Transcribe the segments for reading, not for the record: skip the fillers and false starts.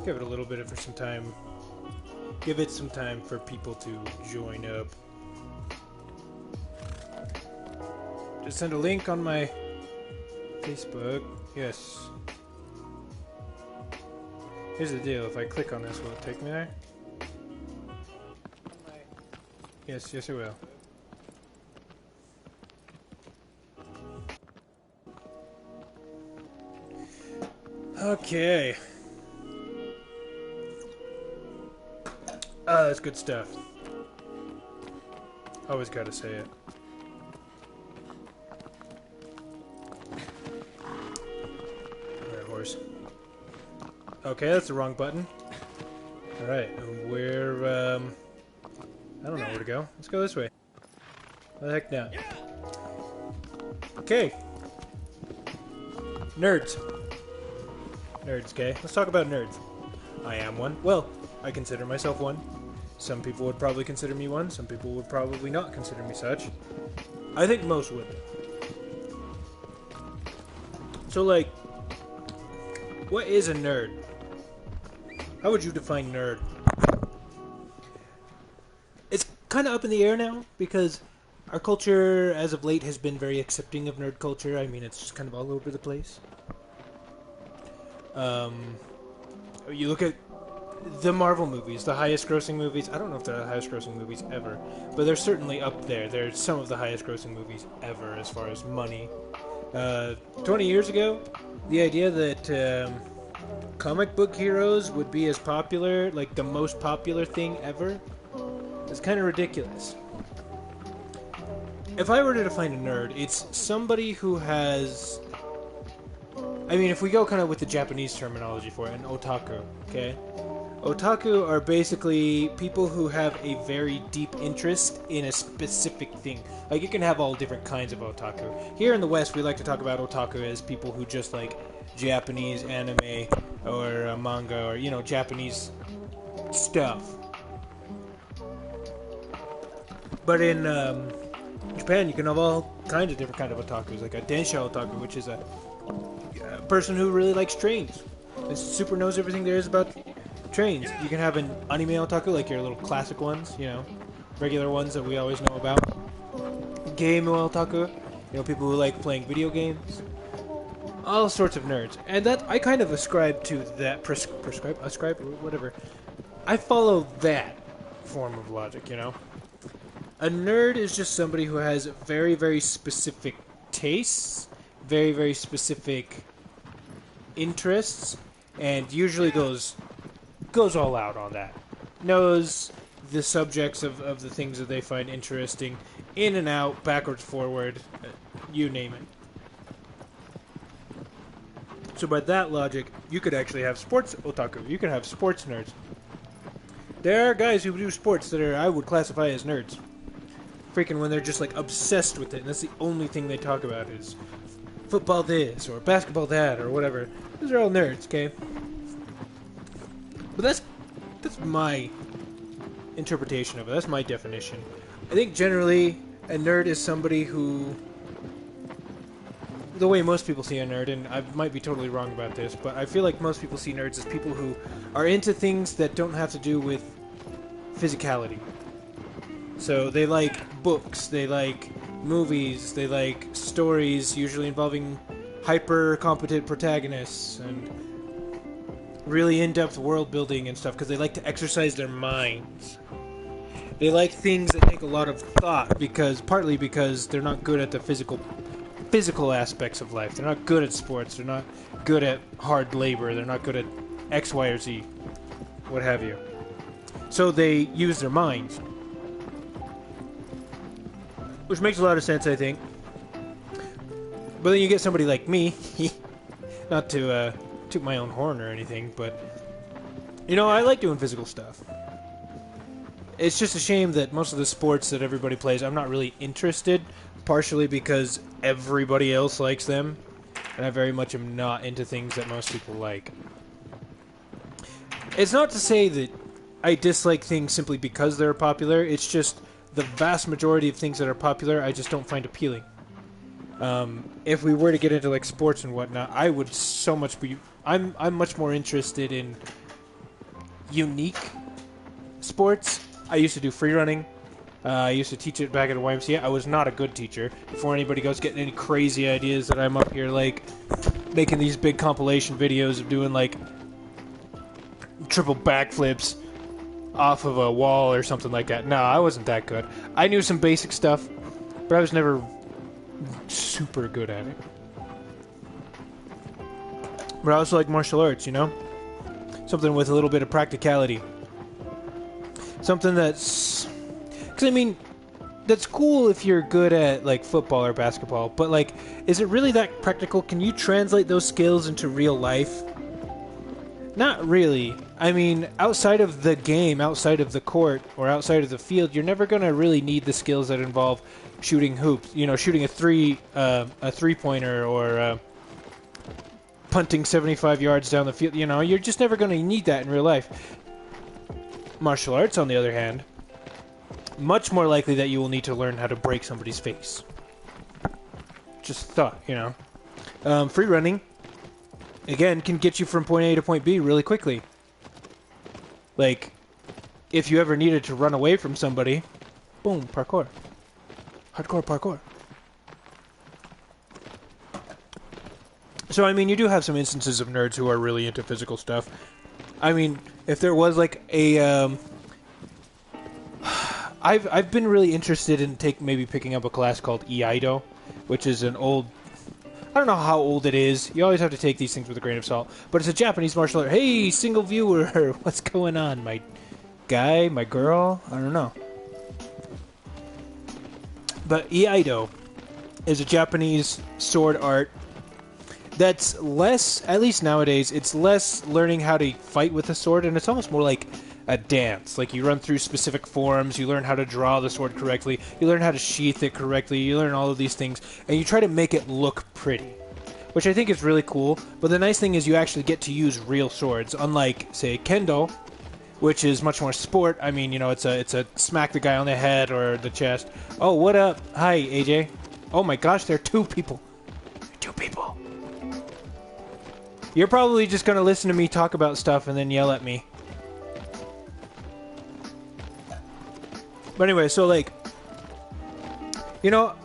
Give it a little bit for some time. Give it some time for people to join up. Just send a link on my Facebook. Yes. Here's the deal. If I click on this, will it take me there? Yes, yes it will. Okay. Oh, that's good stuff. Always gotta say it. Alright, horse. Okay, that's the wrong button. Alright, we're, I don't know where to go. Let's go this way. What the heck now? Okay. Nerds. Nerds, okay? Let's talk about nerds. I am one. Well, I consider myself one. Some people would probably consider me one. Some people would probably not consider me such. I think most would. So, like, what is a nerd? How would you define nerd? It's kind of up in the air now, because our culture, as of late, has been very accepting of nerd culture. I mean, it's just kind of all over the place. You look at the Marvel movies, the highest grossing movies. I don't know if they're the highest grossing movies ever, but they're certainly up there. They're some of the highest grossing movies ever as far as money. 20 years ago, the idea that comic book heroes would be as popular, like the most popular thing ever, is kind of ridiculous. If I were to define a nerd, it's somebody who has... I mean, if we go kind of with the Japanese terminology for it, an otaku, okay? Otaku are basically people who have a very deep interest in a specific thing. Like, you can have all different kinds of otaku. Here in the West, we like to talk about otaku as people who just like Japanese anime or manga or, you know, Japanese stuff. But in Japan, you can have all kinds of different kind of otakus, like a densha otaku, which is a person who really likes trains. It super knows everything there is about trains. You can have an anime otaku, like your little classic ones, you know, regular ones that we always know about. Game otaku, you know, people who like playing video games. All sorts of nerds. And that, I kind of ascribe to that, ascribe, whatever. I follow that form of logic, you know. A nerd is just somebody who has very, very specific tastes, very, very specific interests, and usually goes all out on that. Knows the subjects of the things that they find interesting, in and out, backwards, forward, you name it. So by that logic, you could actually have sports otaku. You could have sports nerds. There are guys who do sports that I would classify as nerds. Freaking when they're just like obsessed with it, and that's the only thing they talk about is football this, or basketball that, or whatever. Those are all nerds, okay? But that's my interpretation of it. That's my definition. I think generally a nerd is somebody who... The way most people see a nerd, and I might be totally wrong about this, but I feel like most people see nerds as people who are into things that don't have to do with physicality. So they like books, they like movies, they like stories, usually involving hyper-competent protagonists, and really in-depth world building and stuff, because they like to exercise their minds. They like things that take a lot of thought, partly because they're not good at the physical aspects of life. They're not good at sports, they're not good at hard labor, they're not good at X, Y, or Z, what have you. So they use their minds. Which makes a lot of sense, I think. But then you get somebody like me, not to toot my own horn or anything, but, you know, I like doing physical stuff. It's just a shame that most of the sports that everybody plays, I'm not really interested, partially because everybody else likes them, and I very much am not into things that most people like. It's not to say that I dislike things simply because they're popular, it's just the vast majority of things that are popular I just don't find appealing. If we were to get into like sports and whatnot, I would so much be... I'm much more interested in unique sports. I used to do free running. I used to teach it back at the YMCA. I was not a good teacher. Before anybody goes getting any crazy ideas that I'm up here, like, making these big compilation videos of doing, like, triple backflips off of a wall or something like that. No, I wasn't that good. I knew some basic stuff, but I was never super good at it. But I also like martial arts, you know? Something with a little bit of practicality. Something that's... Because, I mean, that's cool if you're good at, like, football or basketball, but, like, is it really that practical? Can you translate those skills into real life? Not really. I mean, outside of the game, outside of the court, or outside of the field, you're never going to really need the skills that involve shooting hoops. You know, shooting a three-pointer, or punting 75 yards down the field. You know, you're just never going to need that in real life. Martial arts, on the other hand, much more likely that you will need to learn how to break somebody's face. Just thought, you know. Free running, again, can get you from point A to point B really quickly. Like, if you ever needed to run away from somebody, boom, parkour. Hardcore parkour. So, I mean, you do have some instances of nerds who are really into physical stuff. I mean, if there was, like, a, I've been really interested in maybe picking up a class called Iaido, which is an old... I don't know how old it is. You always have to take these things with a grain of salt. But it's a Japanese martial art. Hey, single viewer, what's going on? My guy, my girl? I don't know. But Iaido is a Japanese sword art that's less, at least nowadays, it's less learning how to fight with a sword, and it's almost more like a dance. Like, you run through specific forms, you learn how to draw the sword correctly, you learn how to sheath it correctly, you learn all of these things, and you try to make it look pretty, which I think is really cool. But the nice thing is you actually get to use real swords, unlike, say, Kendo, which is much more sport. I mean, you know, it's a smack the guy on the head or the chest. Oh, what up? Hi, AJ. Oh my gosh, there are two people. Two people. You're probably just going to listen to me talk about stuff and then yell at me. But anyway, so, like, you know,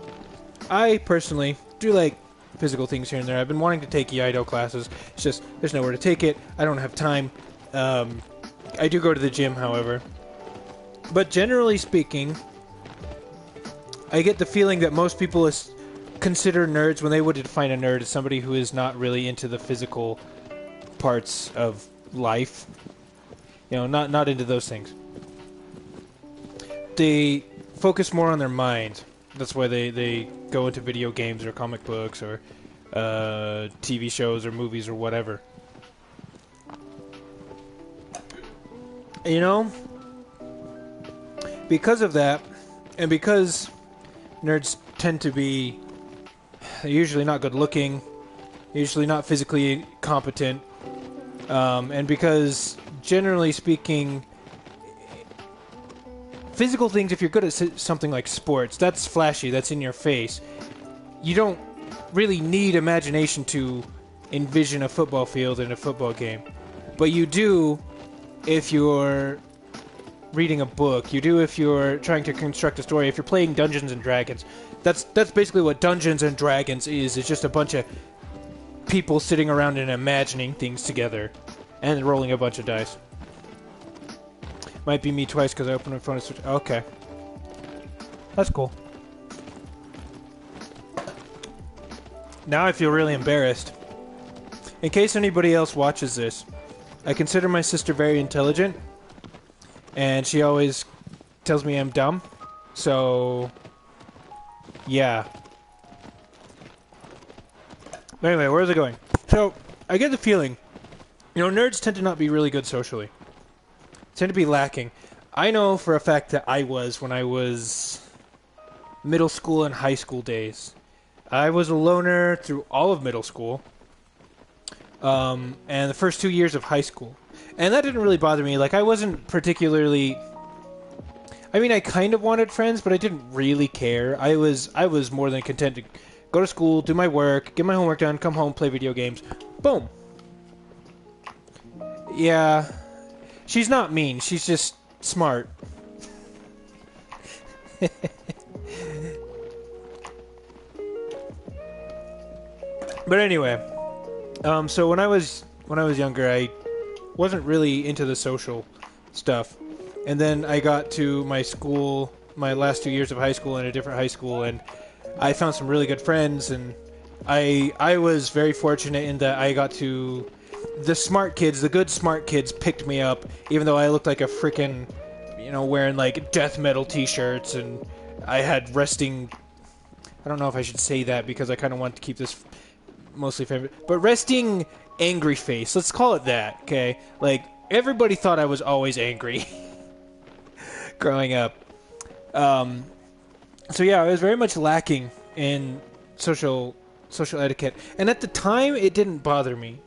I personally do like physical things here and there. I've been wanting to take Iaido classes. It's just, there's nowhere to take it. I don't have time. I do go to the gym, however. But generally speaking, I get the feeling that most people consider nerds, when they would define a nerd, as somebody who is not really into the physical parts of life. You know, not into those things. They focus more on their mind. That's why they go into video games or comic books or TV shows or movies or whatever. You know, because of that, and because nerds tend to be usually not good looking, usually not physically competent, and because, generally speaking, physical things, if you're good at something like sports, that's flashy, that's in your face. You don't really need imagination to envision a football field in a football game. But you do if you're reading a book. You do if you're trying to construct a story. If you're playing Dungeons and Dragons. That's basically what Dungeons and Dragons is. It's just a bunch of people sitting around and imagining things together and rolling a bunch of dice. Might be me twice because I opened my phone and switched. Okay. That's cool. Now I feel really embarrassed. In case anybody else watches this, I consider my sister very intelligent, and she always tells me I'm dumb. So, yeah. But anyway, where is it going? So, I get the feeling, you know, nerds tend to not be really good socially. Tend to be lacking. I know for a fact that I was when I was middle school and high school days. I was a loner through all of middle school, and the first 2 years of high school. And that didn't really bother me. Like, I wasn't particularly... I mean, I kind of wanted friends, but I didn't really care. I was more than content to go to school, do my work, get my homework done, come home, play video games. Boom. Yeah. She's not mean. She's just smart. But anyway, so when I was younger, I wasn't really into the social stuff, and then I got to my school, my last 2 years of high school in a different high school, and I found some really good friends, and I was very fortunate in that I got to the smart kids, the good smart kids picked me up, even though I looked like a freaking, wearing like death metal t-shirts, and I had resting, I don't know if I should say that because I kind of want to keep this mostly famous, but resting angry face, let's call it that, okay? Like, everybody thought I was always angry growing up. So yeah, I was very much lacking in social etiquette, and at the time it didn't bother me.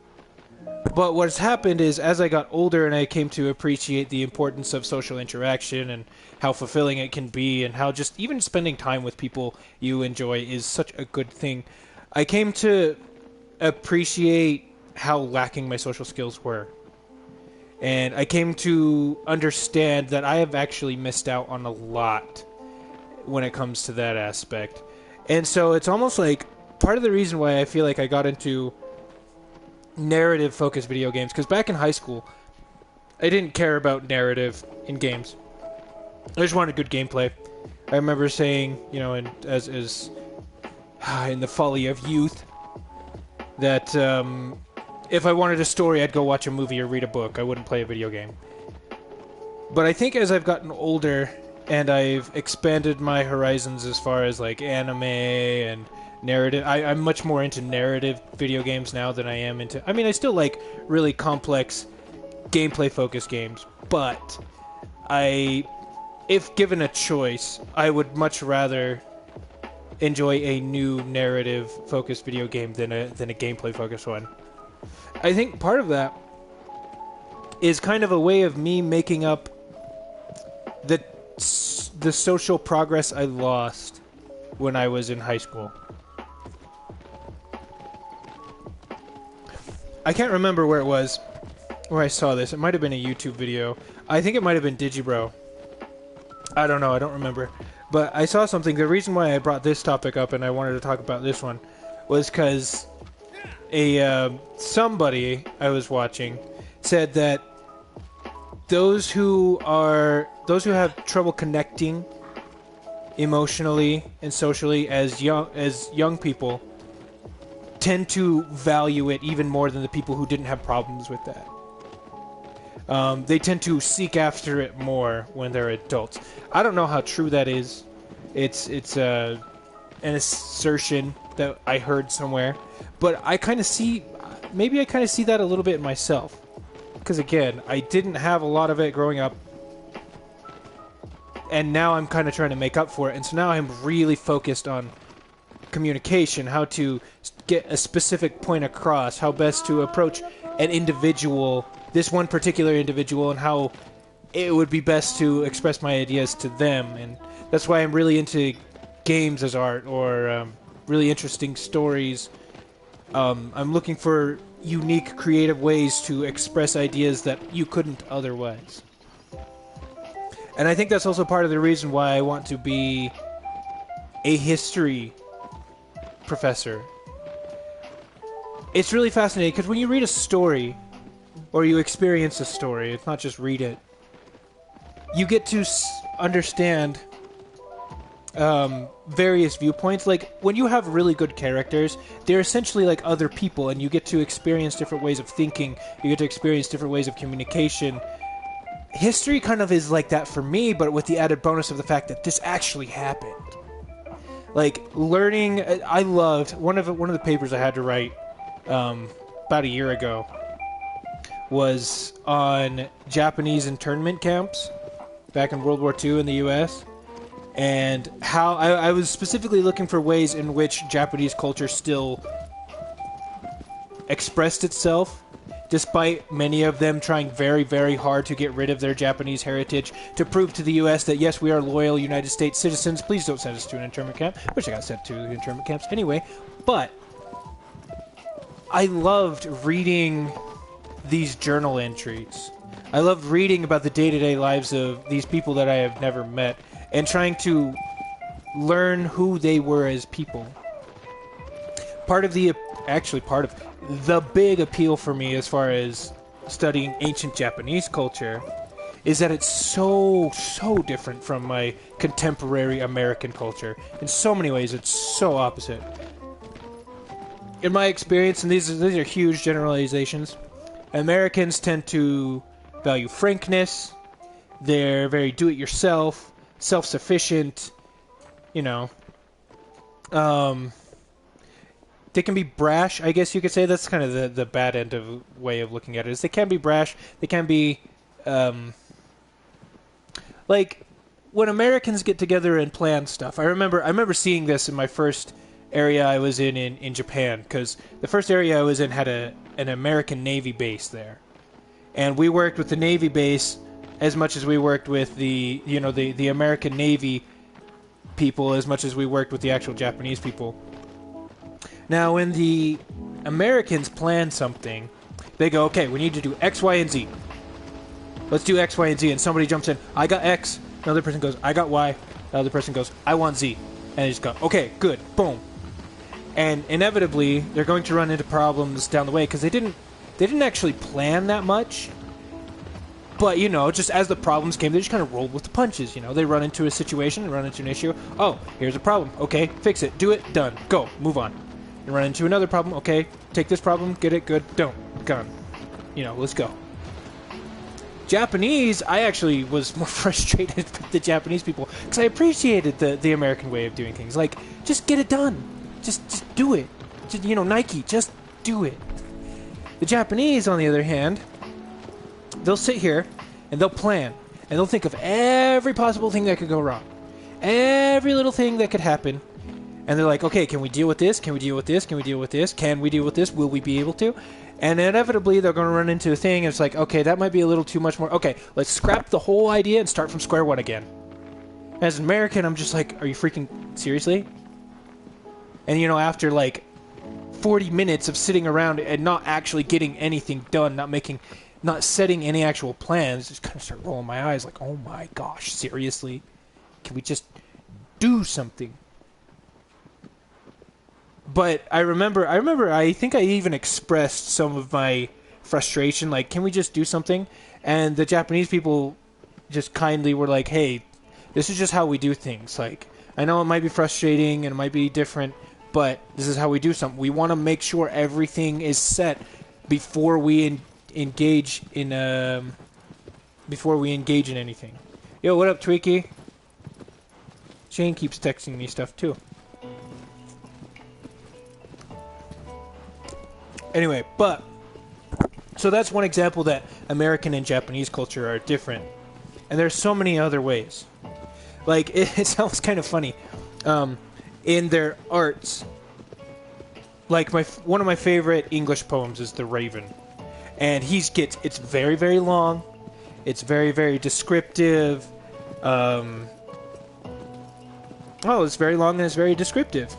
But what's happened is, as I got older and I came to appreciate the importance of social interaction and how fulfilling it can be, and how just even spending time with people you enjoy is such a good thing, I came to appreciate how lacking my social skills were. And I came to understand that I have actually missed out on a lot when it comes to that aspect. And so it's almost like part of the reason why I feel like I got into narrative-focused video games, because back in high school, I didn't care about narrative in games. I just wanted good gameplay. I remember saying, as in the folly of youth, that if I wanted a story, I'd go watch a movie or read a book. I wouldn't play a video game. But I think as I've gotten older and I've expanded my horizons as far as like anime and narrative, I'm much more into narrative video games now than I am into... I mean, I still like really complex gameplay-focused games, but if given a choice, I would much rather enjoy a new narrative-focused video game than a gameplay-focused one. I think part of that is kind of a way of me making up the social progress I lost when I was in high school. I can't remember where it was, where I saw this. It might have been a YouTube video. I think it might have been Digibro. I don't know. I don't remember. But I saw something. The reason why I brought this topic up and I wanted to talk about this one was because somebody I was watching said that those who have trouble connecting emotionally and socially as young people tend to value it even more than the people who didn't have problems with that. They tend to seek after it more when they're adults. I don't know how true that is. It's an assertion that I heard somewhere, but I kind of see that a little bit in myself. Because again, I didn't have a lot of it growing up, and now I'm kind of trying to make up for it. And so now I'm really focused on communication, how to get a specific point across, how best to approach an individual, this one particular individual, and how it would be best to express my ideas to them. And that's why I'm really into games as art, or really interesting stories. I'm looking for unique, creative ways to express ideas that you couldn't otherwise. And I think that's also part of the reason why I want to be a history professor. It's really fascinating, because when you read a story, or you experience a story, it's not just read it, you get to understand various viewpoints. Like, when you have really good characters, they're essentially like other people, and you get to experience different ways of thinking, you get to experience different ways of communication. History kind of is like that for me, but with the added bonus of the fact that this actually happened. Like, learning... I loved... One of the papers I had to write about a year ago was on Japanese internment camps back in World War II in the U.S., and how I was specifically looking for ways in which Japanese culture still expressed itself, despite many of them trying very, very hard to get rid of their Japanese heritage, to prove to the U.S. that, yes, we are loyal United States citizens. Please don't send us to an internment camp. Which I got sent to the internment camps anyway. But I loved reading these journal entries. I loved reading about the day-to-day lives of these people that I have never met and trying to learn who they were as people. Part of the big appeal for me as far as studying ancient Japanese culture is that it's so different from my contemporary American culture. In so many ways, it's so opposite. In my experience, and these are huge generalizations, Americans tend to value frankness. They're very do-it-yourself, self-sufficient, you know. They can be brash, I guess you could say. That's kind of the bad end of way of looking at it. Is they can be brash. They can be, like, when Americans get together and plan stuff. I remember seeing this in my first area I was in Japan, because the first area I was in had an American Navy base there, and we worked with the Navy base as much as we worked with the American Navy people, as much as we worked with the actual Japanese people. Now, when the Americans plan something, they go, okay, we need to do X, Y, and Z. Let's do X, Y, and Z. And somebody jumps in, I got X. Another person goes, I got Y. The other person goes, I want Z. And they just go, okay, good, boom. And inevitably, they're going to run into problems down the way because they didn't actually plan that much. But, just as the problems came, they just kind of rolled with the punches, They run into a situation, run into an issue. Oh, here's a problem. Okay, fix it. Do it. Done. Go. Move on. And run into another problem. Okay, take this problem. Get it. Good. Don't. Gone. Let's go. Japanese, I actually was more frustrated with the Japanese people because I appreciated the American way of doing things. Like, just get it done. Just do it. Just, Nike, just do it. The Japanese, on the other hand, they'll sit here and they'll plan and they'll think of every possible thing that could go wrong, every little thing that could happen, and they're like, okay, can we deal with this? Can we deal with this? Can we deal with this? Can we deal with this? Will we be able to? And inevitably, they're going to run into a thing, and it's like, okay, that might be a little too much more. Okay, let's scrap the whole idea and start from square one again. As an American, I'm just like, are you freaking seriously? And, after, 40 minutes of sitting around and not actually getting anything done, not setting any actual plans, just kind of start rolling my eyes like, oh my gosh, seriously? Can we just do something? But I remember, I think I even expressed some of my frustration, like, can we just do something? And the Japanese people just kindly were like, hey, this is just how we do things. Like, I know it might be frustrating and it might be different, but this is how we do something. We want to make sure everything is set before we engage in anything. Yo, what up, Tweaky? Shane keeps texting me stuff too. Anyway, so that's one example that American and Japanese culture are different. And there's so many other ways. Like, it sounds kind of funny. In their arts, like one of my favorite English poems is The Raven. And it's very, very long. It's very, very descriptive. It's very long and it's very descriptive.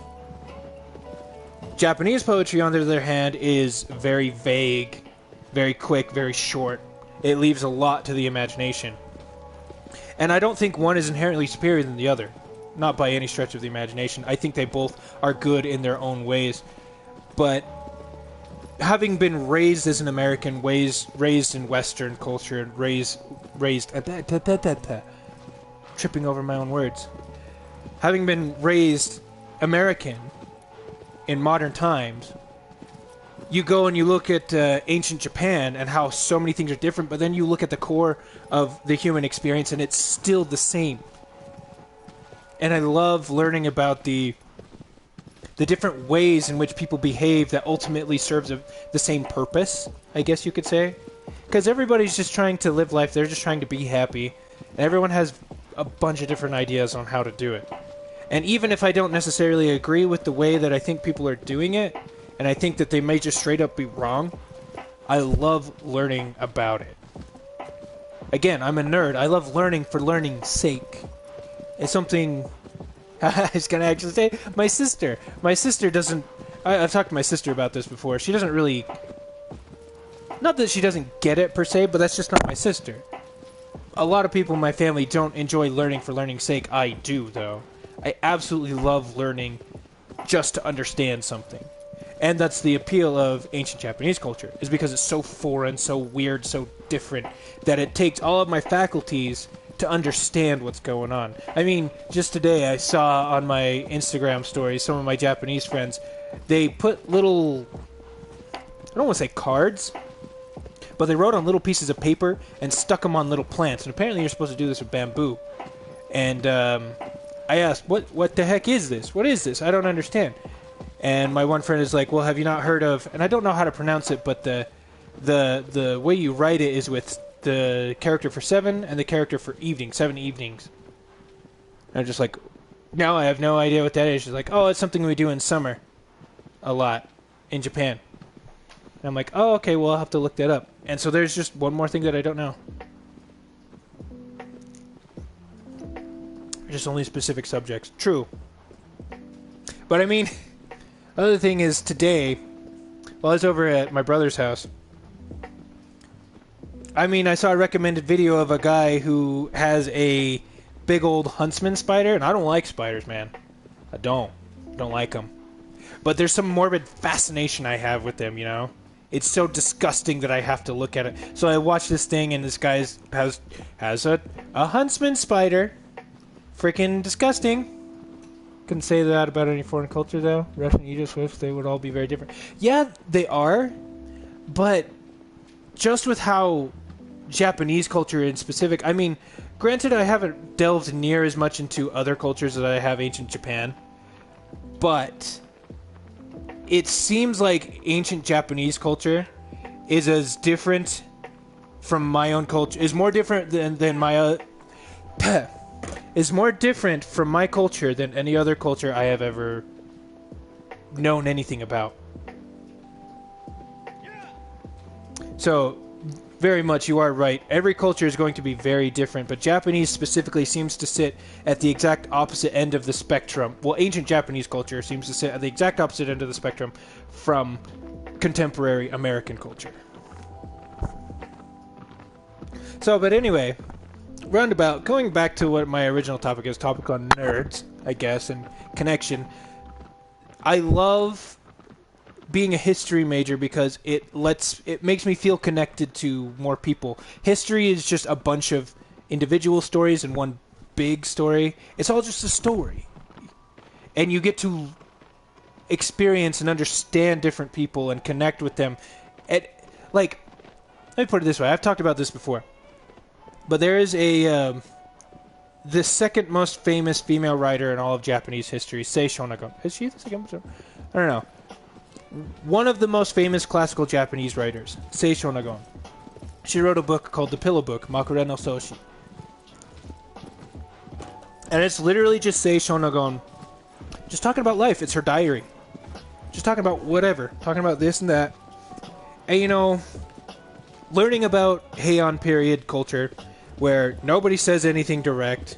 Japanese poetry, on the other hand, is very vague, very quick, very short. It leaves a lot to the imagination. And I don't think one is inherently superior than the other. Not by any stretch of the imagination. I think they both are good in their own ways. But having been raised as an American, raised in Western culture, tripping over my own words. Having been raised American in modern times, you go and you look at ancient Japan and how so many things are different, but then you look at the core of the human experience and it's still the same. And I love learning about the different ways in which people behave that ultimately serves the same purpose, I guess you could say. Because everybody's just trying to live life, they're just trying to be happy, and everyone has a bunch of different ideas on how to do it. And even if I don't necessarily agree with the way that I think people are doing it, and I think that they may just straight up be wrong, I love learning about it. Again, I'm a nerd. I love learning for learning's sake. It's something... I was going to actually say, my sister doesn't... I've talked to my sister about this before. She doesn't really Not that she doesn't get it per se, but that's just not my sister. A lot of people in my family don't enjoy learning for learning's sake. I do, though. I absolutely love learning just to understand something. And that's the appeal of ancient Japanese culture, is because it's so foreign, so weird, so different, that it takes all of my faculties to understand what's going on. I mean, just today I saw on my Instagram stories some of my Japanese friends, they put little, I don't want to say cards, but they wrote on little pieces of paper and stuck them on little plants. And apparently you're supposed to do this with bamboo. And I asked, what the heck is this? What is this? I don't understand. And my one friend is like, well, have you not heard of... And I don't know how to pronounce it, but the way you write it is with the character for 7 and the character for evening, 7 evenings. And I'm just like, no, I have no idea what that is. She's like, oh, it's something we do in summer a lot in Japan. And I'm like, oh, okay, well, I'll have to look that up. And so there's just one more thing that I don't know. Just only specific subjects. True. But I mean... Other thing is, today, while I was over at my brother's house, I mean, I saw a recommended video of a guy who has a big old huntsman spider, and I don't like spiders, man. I don't like them. But there's some morbid fascination I have with them, you know? It's so disgusting that I have to look at it. So I watched this thing, and this guy has a huntsman spider. Freaking disgusting. Couldn't say that about any foreign culture, though. Russian, Egypt, Swift, they would all be very different. Yeah, they are, but just with how Japanese culture in specific, I mean, granted, I haven't delved near as much into other cultures as I have ancient Japan, but it seems like ancient Japanese culture is as different from my own culture, is more different than my is more different from my culture than any other culture I have ever known anything about. So, very much you are right. Every culture is going to be very different, but Japanese specifically seems to sit at the exact opposite end of the spectrum. Well, ancient Japanese culture seems to sit at the exact opposite end of the spectrum from contemporary American culture. So, but anyway... Roundabout, going back to what my original topic is, topic on nerds, I guess, and connection. I love being a history major because it makes me feel connected to more people. History is just a bunch of individual stories and one big story. It's all just a story. And you get to experience and understand different people and connect with them. And, like, let me put it this way. I've talked about this before. But there is the second most famous female writer in all of Japanese history, Sei Shonagon. Is she the second? I don't know. One of the most famous classical Japanese writers, Sei Shonagon. She wrote a book called The Pillow Book, Makura no Soshi. And it's literally just Sei Shonagon just talking about life. It's her diary. Just talking about whatever. Talking about this and that. And, you know, learning about Heian period culture... where nobody says anything direct.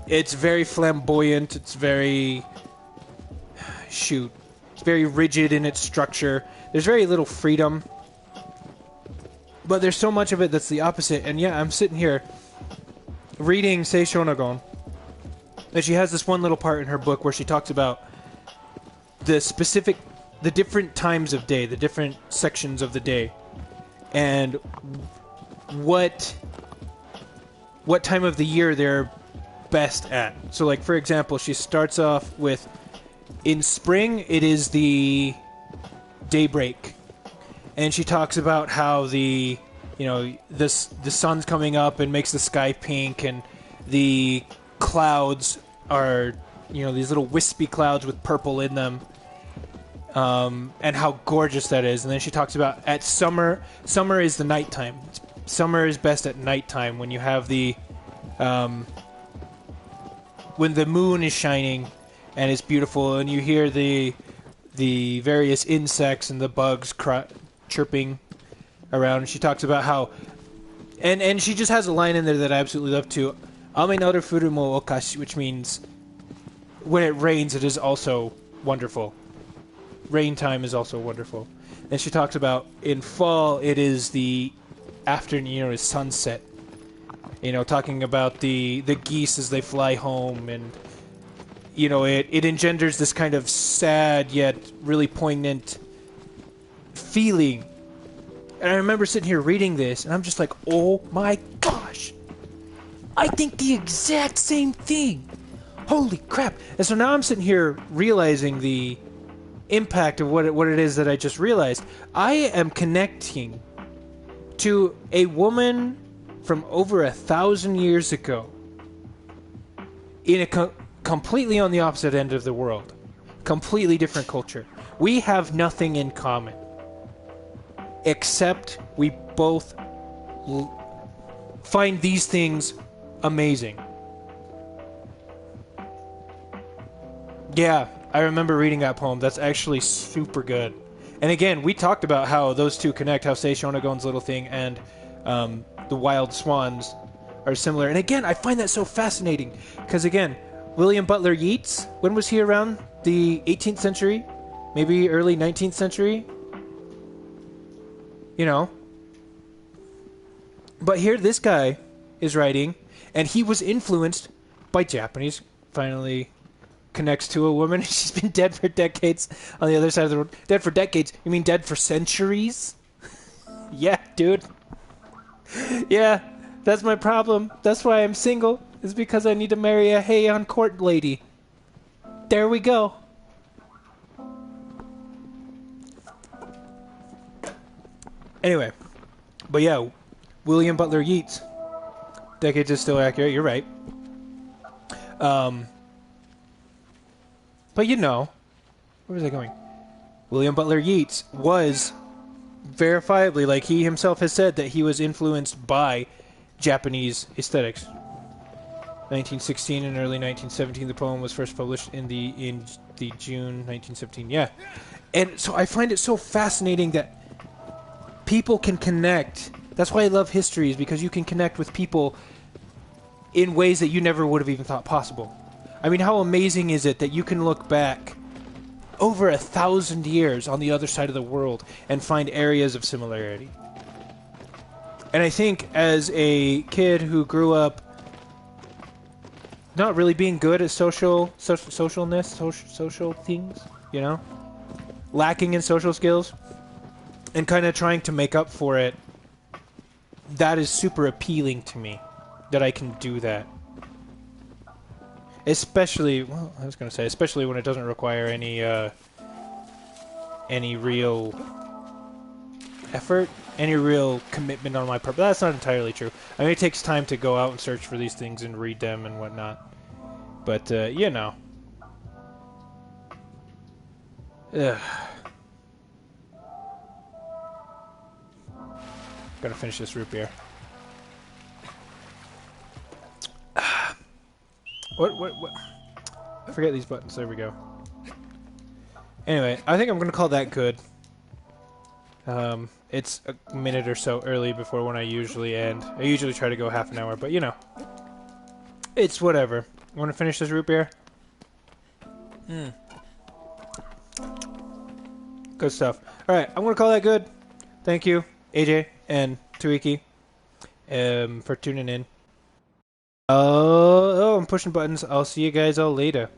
It's very flamboyant. It's very... It's very rigid in its structure. There's very little freedom. But there's so much of it that's the opposite. And yeah, I'm sitting here reading Sei Shonagon. And she has this one little part in her book where she talks about the different times of day, the different sections of the day. And... what time of the year they're best at. So, like, for example, she starts off with, in spring, it is the daybreak. And she talks about how the sun's coming up and makes the sky pink, and the clouds are, these little wispy clouds with purple in them. And how gorgeous that is. And then she talks about at summer is the nighttime. Summer is best at nighttime when you have when the moon is shining and it's beautiful and you hear the various insects and the bugs chirping around. And she talks about how, and she just has a line in there that I absolutely love too. Ame no furu mo okashi, which means when it rains, it is also wonderful. Rain time is also wonderful. And she talks about in fall it is the afternoon, you know, is sunset. You know, talking about the geese as they fly home, and you know, it engenders this kind of sad yet really poignant feeling. And I remember sitting here reading this, and I'm just like, oh my gosh! I think the exact same thing! Holy crap! And so now I'm sitting here realizing the impact of what it is that I just realized. I am connecting to a woman from over 1,000 years ago in a completely on the opposite end of the world. Completely different culture. We have nothing in common. Except we both find these things amazing. Yeah, I remember reading that poem. That's actually super good. And again, we talked about how those two connect, how Seishonagon's little thing and the wild swans are similar. And again, I find that so fascinating. Because again, William Butler Yeats, when was he around? The 18th century? Maybe early 19th century? You know? But here this guy is writing, and he was influenced by Japanese. Finally connects to a woman. She's been dead for decades on the other side of the world. Dead for decades? You mean dead for centuries? Yeah, dude. Yeah, that's my problem. That's why I'm single. Is because I need to marry a Heian court lady. There we go. Anyway, but yeah, William Butler Yeats. Decades is still accurate. You're right. But you know, where was I going? William Butler Yeats was verifiably, like he himself has said, that he was influenced by Japanese aesthetics. 1916 and early 1917, the poem was first published in the June 1917. Yeah, and so I find it so fascinating that people can connect. That's why I love history, is because you can connect with people in ways that you never would have even thought possible. I mean, how amazing is it that you can look back over 1,000 years on the other side of the world and find areas of similarity? And I think as a kid who grew up not really being good at social things, you know? Lacking in social skills, and kind of trying to make up for it, that is super appealing to me, that I can do that. Especially, well, I was going to say, especially when it doesn't require any real effort, any real commitment on my part. But that's not entirely true. I mean, it takes time to go out and search for these things and read them and whatnot. But, you know. Ugh. Gotta finish this root beer. What? I forget these buttons. There we go. Anyway, I think I'm gonna call that good. It's a minute or so early before when I usually end. I usually try to go half an hour, but you know. It's whatever. You wanna finish this root beer? Good stuff. Alright, I'm gonna call that good. Thank you, AJ and Tuiki, for tuning in. Oh, I'm pushing buttons. I'll see you guys all later.